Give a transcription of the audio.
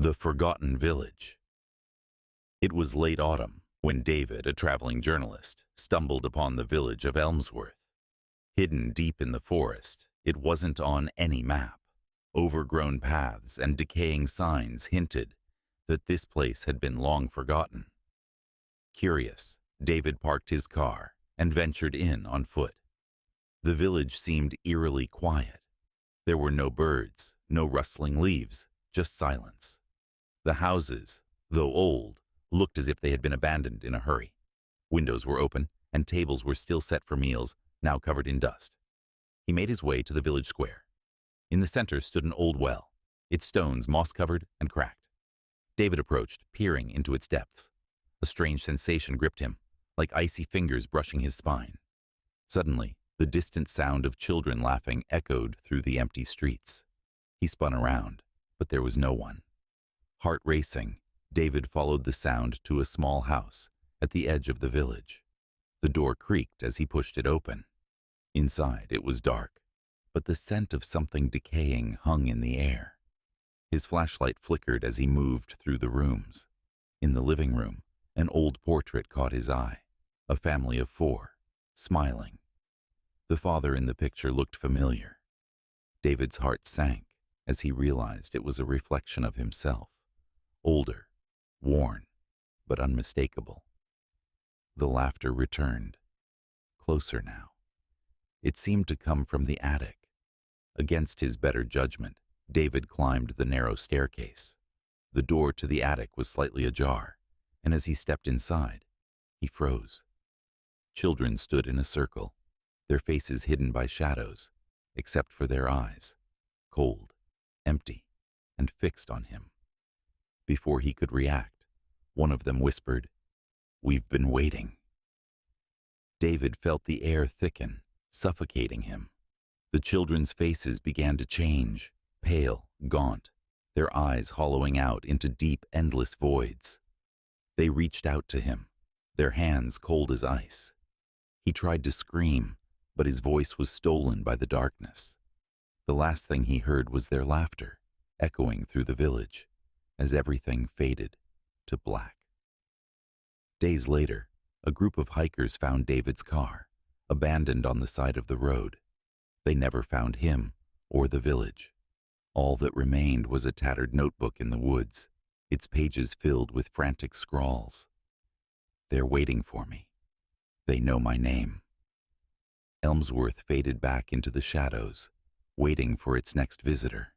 The Forgotten Village. It was late autumn when David, a traveling journalist, stumbled upon the village of Elmsworth. Hidden deep in the forest, it wasn't on any map. Overgrown paths and decaying signs hinted that this place had been long forgotten. Curious, David parked his car and ventured in on foot. The village seemed eerily quiet. There were no birds, no rustling leaves, just silence. The houses, though old, looked as if they had been abandoned in a hurry. Windows were open, and tables were still set for meals, now covered in dust. He made his way to the village square. In the center stood an old well, its stones moss-covered and cracked. David approached, peering into its depths. A strange sensation gripped him, like icy fingers brushing his spine. Suddenly, the distant sound of children laughing echoed through the empty streets. He spun around, but there was no one. Heart racing, David followed the sound to a small house at the edge of the village. The door creaked as he pushed it open. Inside, it was dark, but the scent of something decaying hung in the air. His flashlight flickered as he moved through the rooms. In the living room, an old portrait caught his eye, a family of 4, smiling. The father in the picture looked familiar. David's heart sank as he realized it was a reflection of himself, older, worn, but unmistakable. The laughter returned, closer now. It seemed to come from the attic. Against his better judgment, David climbed the narrow staircase. The door to the attic was slightly ajar, and as he stepped inside, he froze. Children stood in a circle, their faces hidden by shadows, except for their eyes, cold, empty, and fixed on him. Before he could react, one of them whispered, "We've been waiting." David felt the air thicken, suffocating him. The children's faces began to change, pale, gaunt, their eyes hollowing out into deep, endless voids. They reached out to him, their hands cold as ice. He tried to scream, but his voice was stolen by the darkness. The last thing he heard was their laughter, echoing through the village, as everything faded to black. Days later, a group of hikers found David's car, abandoned on the side of the road. They never found him or the village. All that remained was a tattered notebook in the woods, its pages filled with frantic scrawls. "They're waiting for me. They know my name." Elmsworth faded back into the shadows, waiting for its next visitor.